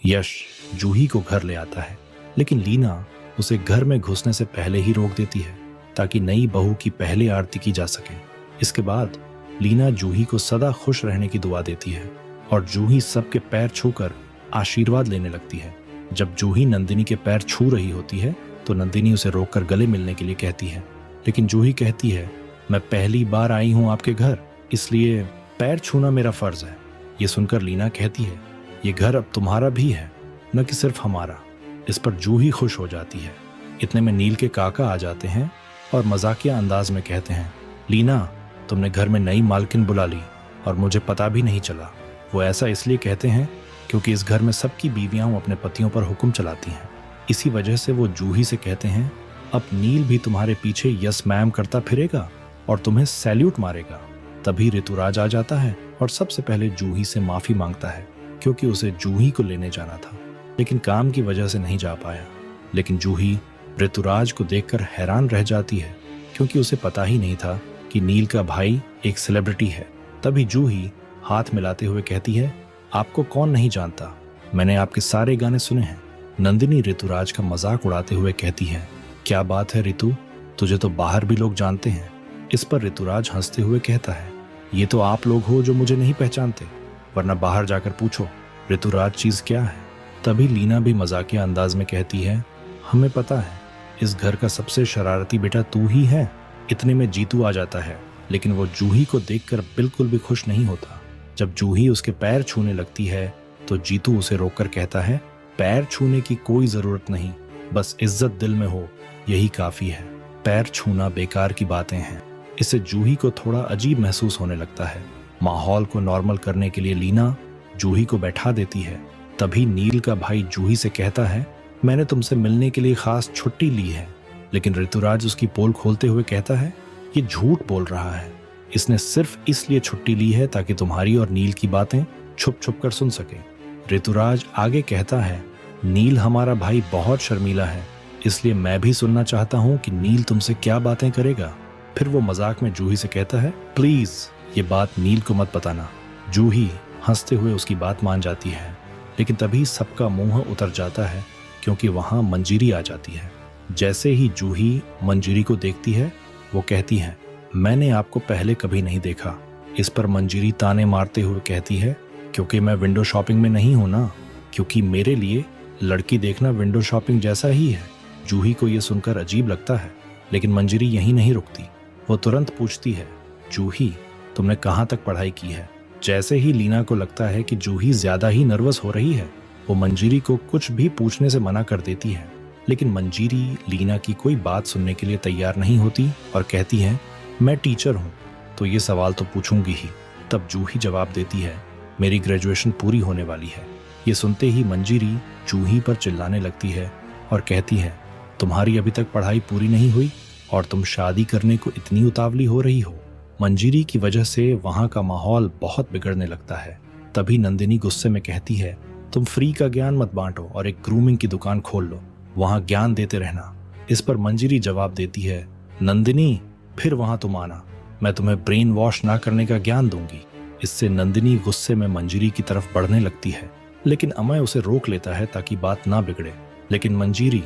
यश जूही को घर ले आता है, लेकिन लीना उसे घर में घुसने से पहले ही रोक देती है ताकि नई बहू की पहले आरती की जा सके। इसके बाद लीना जूही को सदा खुश रहने की दुआ देती है और जूही सबके पैर छूकर आशीर्वाद लेने लगती है। जब जूही नंदिनी के पैर छू रही होती है तो नंदिनी उसे रोककर गले मिलने के लिए कहती है, लेकिन जूही कहती है, मैं पहली बार आई हूं आपके घर, इसलिए पैर छूना मेरा फर्ज है। ये सुनकर लीना कहती है, ये घर अब तुम्हारा भी है, न कि सिर्फ हमारा। इस पर जूही खुश हो जाती है। इतने में नील के काका आ जाते हैं और मजाकिया अंदाज में कहते हैं, लीना तुमने घर में नई मालकिन बुला ली और मुझे पता भी नहीं चला। वो ऐसा इसलिए कहते हैं क्योंकि इस घर में सबकी बीवियां अपने पतियों पर हुक्म चलाती हैं। इसी वजह से वो जूही से कहते हैं, अब नील भी तुम्हारे पीछे यस मैम करता फिरेगा और तुम्हें सैल्यूट मारेगा। तभी ऋतुराज आ जाता है और सबसे पहले जूही से माफी मांगता है क्योंकि उसे जूही को लेने जाना था, लेकिन काम की वजह से नहीं जा पाया। लेकिन जूही ऋतुराज को देखकर हैरान रह जाती है क्योंकि उसे पता ही नहीं था कि नील का भाई एक सेलिब्रिटी है। तभी जूही हाथ मिलाते हुए कहती है, आपको कौन नहीं जानता, मैंने आपके सारे गाने सुने हैं। नंदिनी ऋतुराज का मजाक उड़ाते हुए कहती है, क्या बात है ऋतु, तुझे तो बाहर भी लोग जानते हैं। इस पर ऋतुराज हंसते हुए कहता है, ये तो आप लोग हो जो मुझे नहीं पहचानते, वरना बाहर जाकर पूछो ऋतुराज चीज क्या है। तभी लीना भी मजाकिया अंदाज में कहती है, हमें पता है इस घर का सबसे शरारती बेटा तू ही है। इतने में जीतू आ जाता है, लेकिन वो जूही को देखकर बिल्कुल भी खुश नहीं होता। जब जूही उसके पैर छूने लगती है तो जीतू उसे रोककर कहता है, पैर छूने की कोई जरूरत नहीं, बस इज्जत दिल में हो यही काफी है। पैर छूना बेकार की बातें हैं। इससे जूही को थोड़ा अजीब महसूस होने लगता है। माहौल को नॉर्मल करने के लिए लीना जूही को बैठा देती है। तभी नील का भाई जूही से कहता है, मैंने तुमसे मिलने के लिए खास छुट्टी ली है। लेकिन ऋतुराज उसकी पोल खोलते हुए कहता है, ये झूठ बोल रहा है, इसने सिर्फ इसलिए छुट्टी ली है ताकि तुम्हारी और नील की बातें छुप छुप कर सुन सके। ऋतुराज आगे कहता है, नील हमारा भाई बहुत शर्मीला है, इसलिए मैं भी सुनना चाहता हूँ कि नील तुमसे क्या बातें करेगा। फिर वो मजाक में जूही से कहता है, प्लीज ये बात नील को मत बताना। जूही हंसते हुए उसकी बात मान जाती है, लेकिन तभी सबका मुंह उतर जाता है क्योंकि वहां मंजीरी आ जाती है। जैसे ही जूही मंजीरी को देखती है वो कहती है, मैंने आपको पहले कभी नहीं देखा। इस पर मंजीरी ताने मारते हुए कहती है, क्योंकि मैं विंडो शॉपिंग में नहीं हूं ना, क्योंकि मेरे लिए लड़की देखना विंडो शॉपिंग जैसा ही है। जूही को यह सुनकर अजीब लगता है, लेकिन मंजीरी यहीं नहीं रुकती। वो तुरंत पूछती है, जूही तुमने कहाँ तक पढ़ाई की है। जैसे ही लीना को लगता है कि जूही ज्यादा ही नर्वस हो रही है, वो मंजीरी को कुछ भी पूछने से मना कर देती है। लेकिन मंजीरी लीना की कोई बात सुनने के लिए तैयार नहीं होती और कहती है, मैं टीचर हूँ तो ये सवाल तो पूछूंगी ही। तब जूही जवाब देती है, मेरी ग्रेजुएशन पूरी होने वाली है। ये सुनते ही मंजीरी जूही पर चिल्लाने लगती है और कहती है, तुम्हारी अभी तक पढ़ाई पूरी नहीं हुई और तुम शादी करने को इतनी उतावली हो रही हो। मंजीरी की वजह से वहां का माहौल बहुत बिगड़ने लगता है। तभी नंदिनी गुस्से में कहती है, तुम फ्री का ज्ञान मत बांटो और एक ग्रूमिंग की दुकान खोल लो, वहां ज्ञान देते रहना। इस पर मंजीरी जवाब देती है, नंदिनी फिर वहां तुम आना, मैं तुम्हें ब्रेन वॉश ना करने का ज्ञान दूंगी। इससे नंदिनी गुस्से में मंजीरी की तरफ बढ़ने लगती है, लेकिन अमय उसे रोक लेता है ताकि बात ना बिगड़े। लेकिन मंजीरी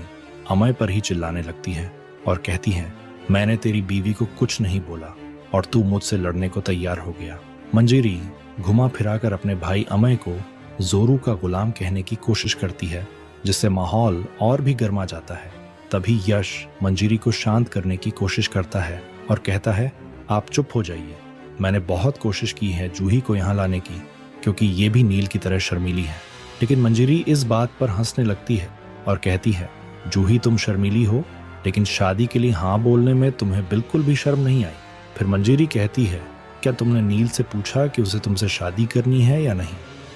अमय पर ही चिल्लाने लगती है और कहती है, मैंने तेरी बीवी को कुछ नहीं बोला और तू मुझसे लड़ने को तैयार हो गया। मंजीरी घुमा फिराकर अपने भाई अमय को जोरू का गुलाम कहने की कोशिश करती है, जिससे माहौल और भी गर्मा जाता है। तभी यश मंजीरी को शांत करने की कोशिश करता है और कहता है, आप चुप हो जाइए, मैंने बहुत कोशिश की है जूही को यहाँ लाने की, क्योंकि ये भी नील की तरह शर्मीली है। लेकिन मंजीरी इस बात पर हंसने लगती है और कहती है, जूही तुम शर्मीली हो, लेकिन शादी के लिए हाँ बोलने में तुम्हें बिल्कुल भी शर्म नहीं आई। फिर मंजीरी कहती है, क्या तुमने नील से पूछा कि उसे तुमसे शादी करनी है या नहीं,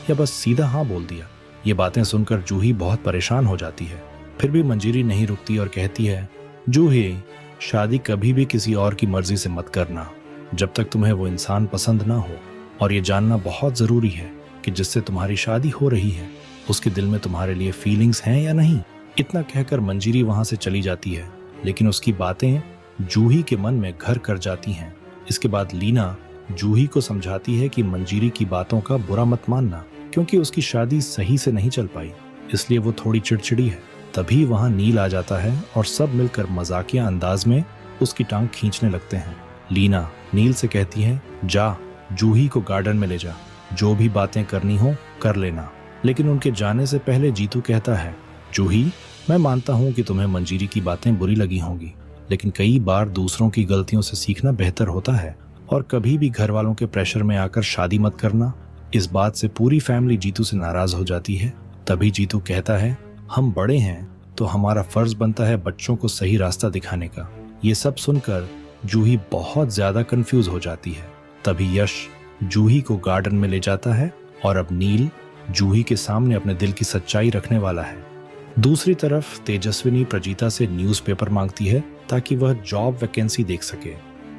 या बस सीधा हाँ बोल दिया। ये बातें सुनकर जूही बहुत परेशान हो जाती है। फिर भी मंजीरी नहीं रुकती और कहती है, जूही शादी कभी भी किसी और की मर्जी से मत करना, जब तक तुम्हें वो इंसान पसंद ना हो। और ये जानना बहुत जरूरी है कि जिससे तुम्हारी शादी हो रही है उसके दिल में तुम्हारे लिए फीलिंग्स हैं या नहीं। इतना कहकर मंजीरी वहां से चली जाती है, लेकिन उसकी बातें जूही के मन में घर कर जाती हैं। इसके बाद लीना जूही को समझाती है कि मंजीरी की बातों का बुरा मत मानना, क्योंकि उसकी शादी सही से नहीं चल पाई। इसलिए वो थोड़ी चिड़चिड़ी है। तभी वहां नील आ जाता है और सब मिलकर मजाकिया अंदाज में उसकी टांग खींचने लगते हैं। लीना नील से कहती है, जा जूही को गार्डन में ले जा, जो भी बातें करनी हो कर लेना। लेकिन उनके जाने से पहले जीतू कहता है, जूही मैं मानता हूँ कि तुम्हें मंजीरी की बातें बुरी लगी होंगी, लेकिन कई बार दूसरों की गलतियों से सीखना बेहतर होता है और कभी भी घर वालों के प्रेशर में आकर शादी मत करना। इस बात से पूरी फैमिली जीतू से नाराज हो जाती है। तभी जीतू कहता है, हम बड़े हैं तो हमारा फर्ज बनता है बच्चों को सही रास्ता दिखाने का। ये सब सुनकर जूही बहुत ज्यादा कंफ्यूज हो जाती है। तभी यश जूही को गार्डन में ले जाता है और अब नील जूही के सामने अपने दिल की सच्चाई रखने वाला है। दूसरी तरफ तेजस्विनी प्रजीता से न्यूज़पेपर मांगती है ताकि वह जॉब वैकेंसी देख सके,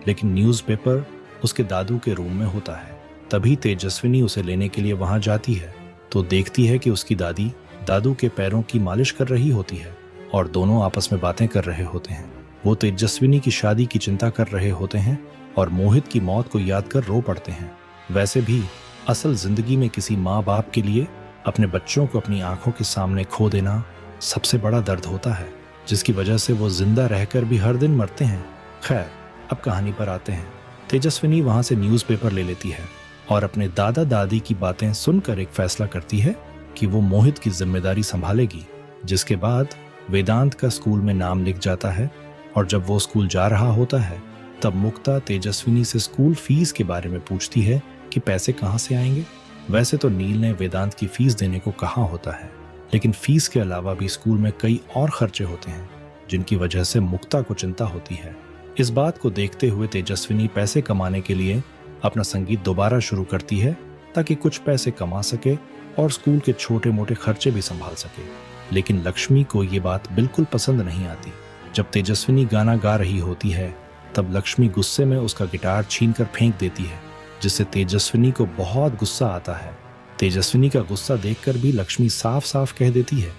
लेकिन न्यूज़पेपर उसके दादू के रूम में होता है। तभी तेजस्विनी उसे लेने के लिए वहां जाती है तो देखती है कि उसकी दादी दादू के पैरों की मालिश कर रही होती है और दोनों आपस में बातें कर रहे होते हैं। वो तेजस्विनी की शादी की चिंता कर रहे होते हैं और मोहित की मौत को याद कर रो पड़ते हैं। वैसे भी असल जिंदगी में किसी माँ बाप के लिए अपने बच्चों को अपनी आंखों के सामने खो देना सबसे बड़ा दर्द होता है, जिसकी वजह से वो जिंदा रहकर भी हर दिन मरते हैं। खैर, अब कहानी पर आते हैं। तेजस्विनी वहां से न्यूज़पेपर ले लेती है और अपने दादा दादी की बातें सुनकर एक फैसला करती है कि वो मोहित की जिम्मेदारी संभालेगी। जिसके बाद वेदांत का स्कूल में नाम लिख जाता है और जब वो स्कूल जा रहा होता है तब मुक्ता तेजस्विनी से स्कूल फीस के बारे में पूछती है कि पैसे कहाँ से आएंगे। वैसे तो नील ने वेदांत की फीस देने को कहा होता है, लेकिन फीस के अलावा भी स्कूल में कई और खर्चे होते हैं जिनकी वजह से मुक्ता को चिंता होती है। इस बात को देखते हुए तेजस्विनी पैसे कमाने के लिए अपना संगीत दोबारा शुरू करती है ताकि कुछ पैसे कमा सके और स्कूल के छोटे मोटे खर्चे भी संभाल सके। लेकिन लक्ष्मी को ये बात बिल्कुल पसंद नहीं आती। जब तेजस्विनी गाना गा रही होती है तब लक्ष्मी गुस्से में उसका गिटार छीनकर फेंक देती है, जिससे तेजस्विनी को बहुत गुस्सा आता है। तेजस्विनी का गुस्सा देखकर भी लक्ष्मी साफ साफ कह देती है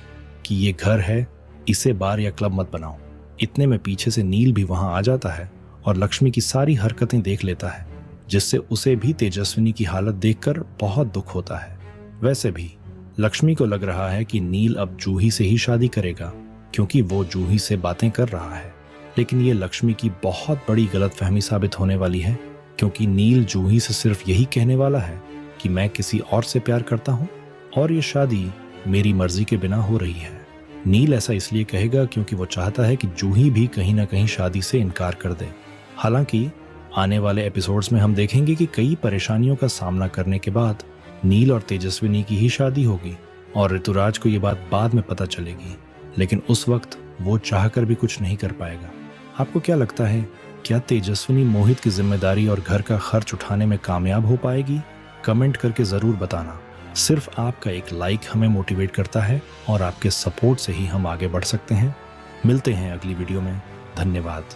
कि ये घर है, इसे बार या क्लब मत बनाओ। इतने में पीछे से नील भी वहां आ जाता है और लक्ष्मी की सारी हरकतें देख लेता है, जिससे उसे भी तेजस्विनी की हालत देखकर बहुत दुख होता है। वैसे भी लक्ष्मी को लग रहा है कि नील अब जूही से ही शादी करेगा क्योंकि वो जूही से बातें कर रहा है, लेकिन ये लक्ष्मी की बहुत बड़ी गलतफहमी साबित होने वाली है क्योंकि नील जूही से सिर्फ यही कहने वाला है कि मैं किसी और से प्यार करता हूँ और ये शादी मेरी मर्जी के बिना हो रही है। नील ऐसा इसलिए कहेगा क्योंकि वो चाहता है कि जूही भी कहीं ना कहीं शादी से इनकार कर दे। हालांकि आने वाले एपिसोड्स में हम देखेंगे कि कई परेशानियों का सामना करने के बाद नील और तेजस्विनी की ही शादी होगी और ऋतुराज को ये बात बाद में पता चलेगी, लेकिन उस वक्त वो चाहकर भी कुछ नहीं कर पाएगा। आपको क्या लगता है, क्या तेजस्विनी मोहित की जिम्मेदारी और घर का खर्च उठाने में कामयाब हो पाएगी? कमेंट करके जरूर बताना। सिर्फ आपका एक लाइक हमें मोटिवेट करता है और आपके सपोर्ट से ही हम आगे बढ़ सकते हैं। मिलते हैं अगली वीडियो में। धन्यवाद।